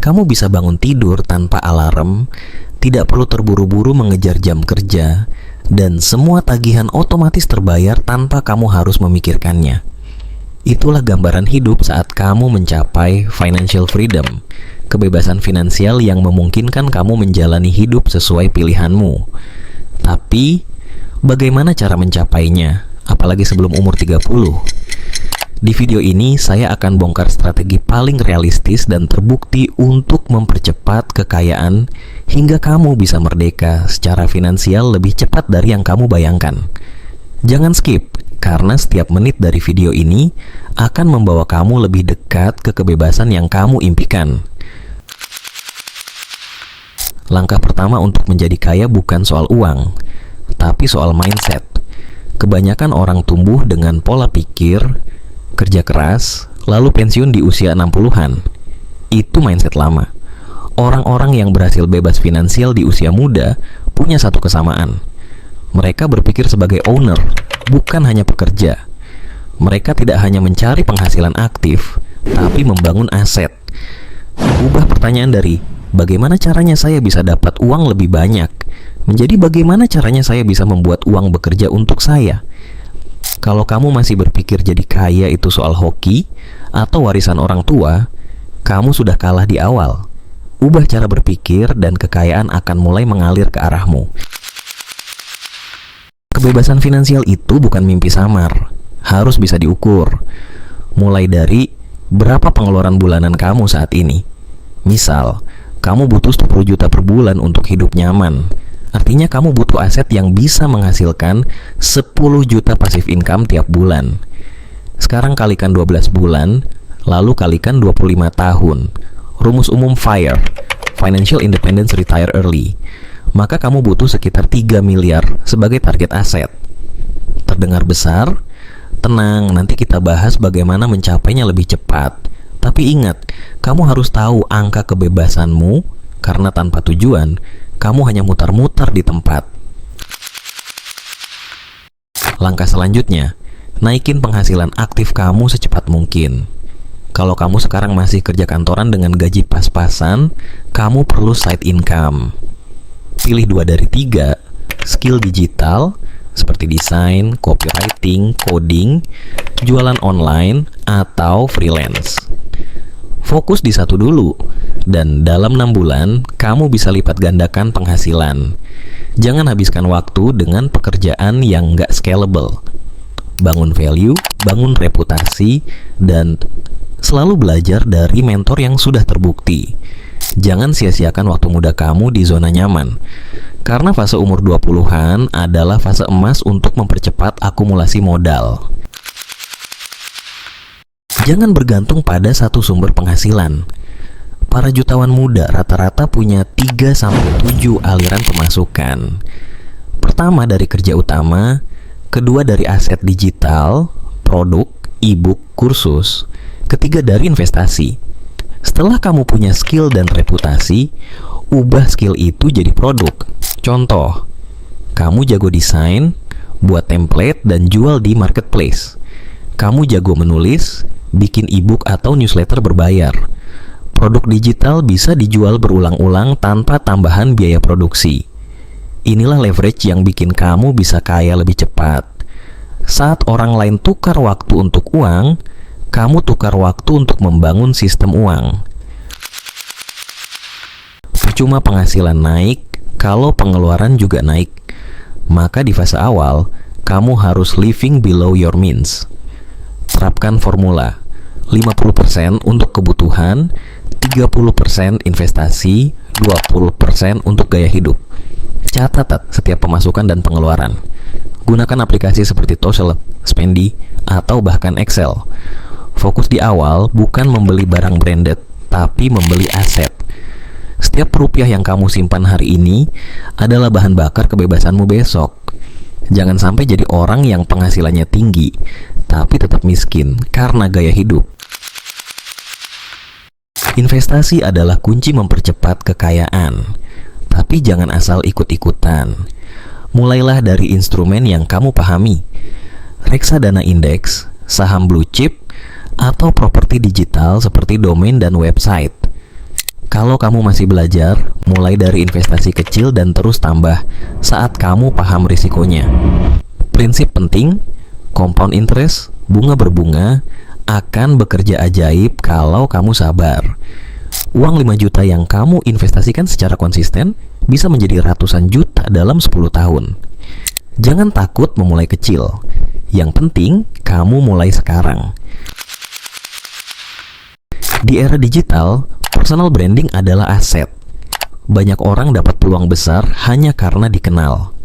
Kamu bisa bangun tidur tanpa alarm, tidak perlu terburu-buru mengejar jam kerja, dan semua tagihan otomatis terbayar tanpa kamu harus memikirkannya. Itulah gambaran hidup saat kamu mencapai financial freedom, kebebasan finansial yang memungkinkan kamu menjalani hidup sesuai pilihanmu. Tapi, bagaimana cara mencapainya, apalagi sebelum umur 30? Di video ini, saya akan bongkar strategi paling realistis dan terbukti untuk mempercepat kekayaan hingga kamu bisa merdeka secara finansial lebih cepat dari yang kamu bayangkan. Jangan skip, karena setiap menit dari video ini akan membawa kamu lebih dekat ke kebebasan yang kamu impikan. Langkah pertama untuk menjadi kaya bukan soal uang, tapi soal mindset. Kebanyakan orang tumbuh dengan pola pikir, kerja keras, lalu pensiun di usia 60-an. Itu mindset lama. Orang-orang yang berhasil bebas finansial di usia muda punya satu kesamaan. Mereka berpikir sebagai owner, bukan hanya pekerja. Mereka tidak hanya mencari penghasilan aktif, tapi membangun aset. Ubah pertanyaan dari bagaimana caranya saya bisa dapat uang lebih banyak menjadi bagaimana caranya saya bisa membuat uang bekerja untuk saya. Kalau kamu masih berpikir jadi kaya itu soal hoki atau warisan orang tua, kamu sudah kalah di awal. Ubah cara berpikir dan kekayaan akan mulai mengalir ke arahmu. Kebebasan finansial itu bukan mimpi samar, harus bisa diukur. Mulai dari berapa pengeluaran bulanan kamu saat ini. Misal, kamu butuh 10 juta per bulan untuk hidup nyaman. Artinya kamu butuh aset yang bisa menghasilkan 10 juta passive income tiap bulan. Sekarang kalikan 12 bulan, lalu kalikan 25 tahun. Rumus umum FIRE, Financial Independence Retire Early. Maka kamu butuh sekitar 3 miliar sebagai target aset. Terdengar besar? Tenang, nanti kita bahas bagaimana mencapainya lebih cepat. Tapi ingat, kamu harus tahu angka kebebasanmu, karena tanpa tujuan, kamu hanya mutar-mutar di tempat. Langkah selanjutnya, naikin penghasilan aktif kamu secepat mungkin. Kalau kamu sekarang masih kerja kantoran dengan gaji pas-pasan, kamu perlu side income. Pilih 2 dari 3, skill digital, seperti desain, copywriting, coding, jualan online, atau freelance. Fokus di satu dulu, dan dalam 6 bulan, kamu bisa lipat gandakan penghasilan. Jangan habiskan waktu dengan pekerjaan yang nggak scalable. Bangun value, bangun reputasi, dan selalu belajar dari mentor yang sudah terbukti. Jangan sia-siakan waktu muda kamu di zona nyaman. Karena fase umur 20-an adalah fase emas untuk mempercepat akumulasi modal. Jangan bergantung pada satu sumber penghasilan. Para jutawan muda rata-rata punya 3-7 aliran pemasukan. Pertama dari kerja utama, kedua dari aset digital, produk, e-book, kursus, ketiga dari investasi. Setelah kamu punya skill dan reputasi, ubah skill itu jadi produk. Contoh, kamu jago desain, buat template dan jual di marketplace. Kamu jago menulis, bikin e-book atau newsletter berbayar. Produk digital bisa dijual berulang-ulang tanpa tambahan biaya produksi. Inilah leverage yang bikin kamu bisa kaya lebih cepat. Saat orang lain tukar waktu untuk uang, kamu tukar waktu untuk membangun sistem uang. Percuma penghasilan naik kalau pengeluaran juga naik. Maka di fase awal, kamu harus living below your means. Terapkan formula 50% untuk kebutuhan, 30% investasi, 20% untuk gaya hidup. Catat setiap pemasukan dan pengeluaran. Gunakan aplikasi seperti Tosel, Spendi, atau bahkan Excel. Fokus di awal bukan membeli barang branded, tapi membeli aset. Setiap rupiah yang kamu simpan hari ini adalah bahan bakar kebebasanmu besok. Jangan sampai jadi orang yang penghasilannya tinggi, tapi tetap miskin karena gaya hidup. Investasi adalah kunci mempercepat kekayaan, tapi jangan asal ikut-ikutan. Mulailah dari instrumen yang kamu pahami. Reksadana indeks, saham blue chip, atau properti digital seperti domain dan website. Kalau kamu masih belajar, mulai dari investasi kecil dan terus tambah saat kamu paham risikonya. Prinsip penting, compound interest, bunga berbunga, akan bekerja ajaib kalau kamu sabar. Uang 5 juta yang kamu investasikan secara konsisten bisa menjadi ratusan juta dalam 10 tahun. Jangan takut memulai kecil. Yang penting, kamu mulai sekarang. Di era digital, personal branding adalah aset. Banyak orang dapat peluang besar hanya karena dikenal.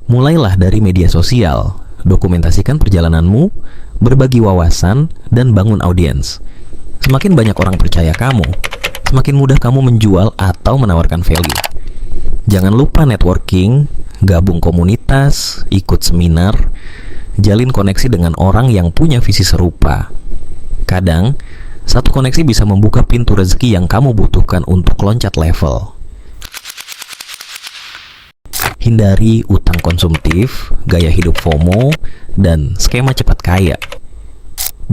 Mulailah dari media sosial, dokumentasikan perjalananmu, berbagi wawasan, dan bangun audiens. Semakin banyak orang percaya kamu, semakin mudah kamu menjual atau menawarkan value. Jangan lupa networking, gabung komunitas, ikut seminar, jalin koneksi dengan orang yang punya visi serupa. Kadang, satu koneksi bisa membuka pintu rezeki yang kamu butuhkan untuk loncat level. Hindari utang konsumtif, gaya hidup FOMO, dan skema cepat kaya.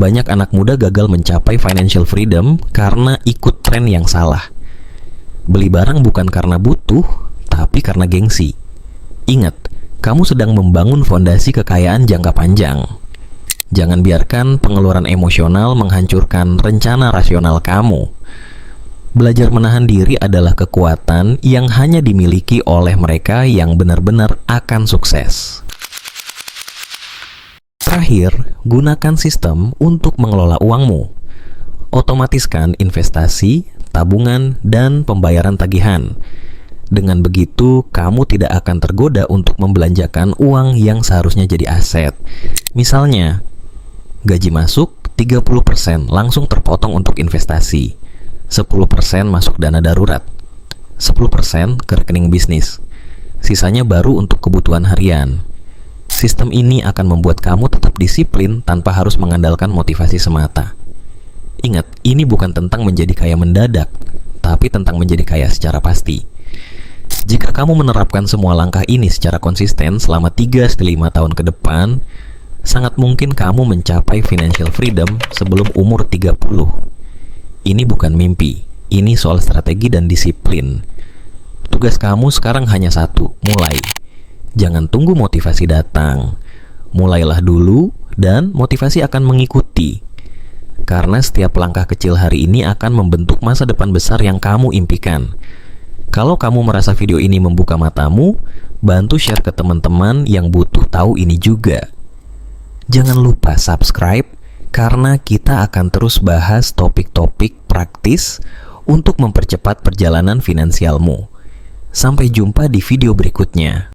Banyak anak muda gagal mencapai financial freedom karena ikut tren yang salah. Beli barang bukan karena butuh, tapi karena gengsi. Ingat, kamu sedang membangun fondasi kekayaan jangka panjang. Jangan biarkan pengeluaran emosional menghancurkan rencana rasional kamu. Belajar menahan diri adalah kekuatan yang hanya dimiliki oleh mereka yang benar-benar akan sukses. Terakhir, gunakan sistem untuk mengelola uangmu. Otomatiskan investasi, tabungan, dan pembayaran tagihan. Dengan begitu, kamu tidak akan tergoda untuk membelanjakan uang yang seharusnya jadi aset. Misalnya, gaji masuk 30% langsung terpotong untuk investasi, 10% masuk dana darurat, 10% ke rekening bisnis, sisanya baru untuk kebutuhan harian. Sistem ini akan membuat kamu tetap disiplin tanpa harus mengandalkan motivasi semata. Ingat, ini bukan tentang menjadi kaya mendadak, tapi tentang menjadi kaya secara pasti. Jika kamu menerapkan semua langkah ini secara konsisten selama 3-5 tahun ke depan, sangat mungkin kamu mencapai financial freedom sebelum umur 30. Ini bukan mimpi, ini soal strategi dan disiplin. Tugas kamu sekarang hanya satu, mulai. Jangan tunggu motivasi datang. Mulailah dulu dan motivasi akan mengikuti. Karena setiap langkah kecil hari ini akan membentuk masa depan besar yang kamu impikan. Kalau kamu merasa video ini membuka matamu, bantu share ke teman-teman yang butuh tahu ini juga. Jangan lupa subscribe, karena kita akan terus bahas topik-topik praktis untuk mempercepat perjalanan finansialmu. Sampai jumpa di video berikutnya.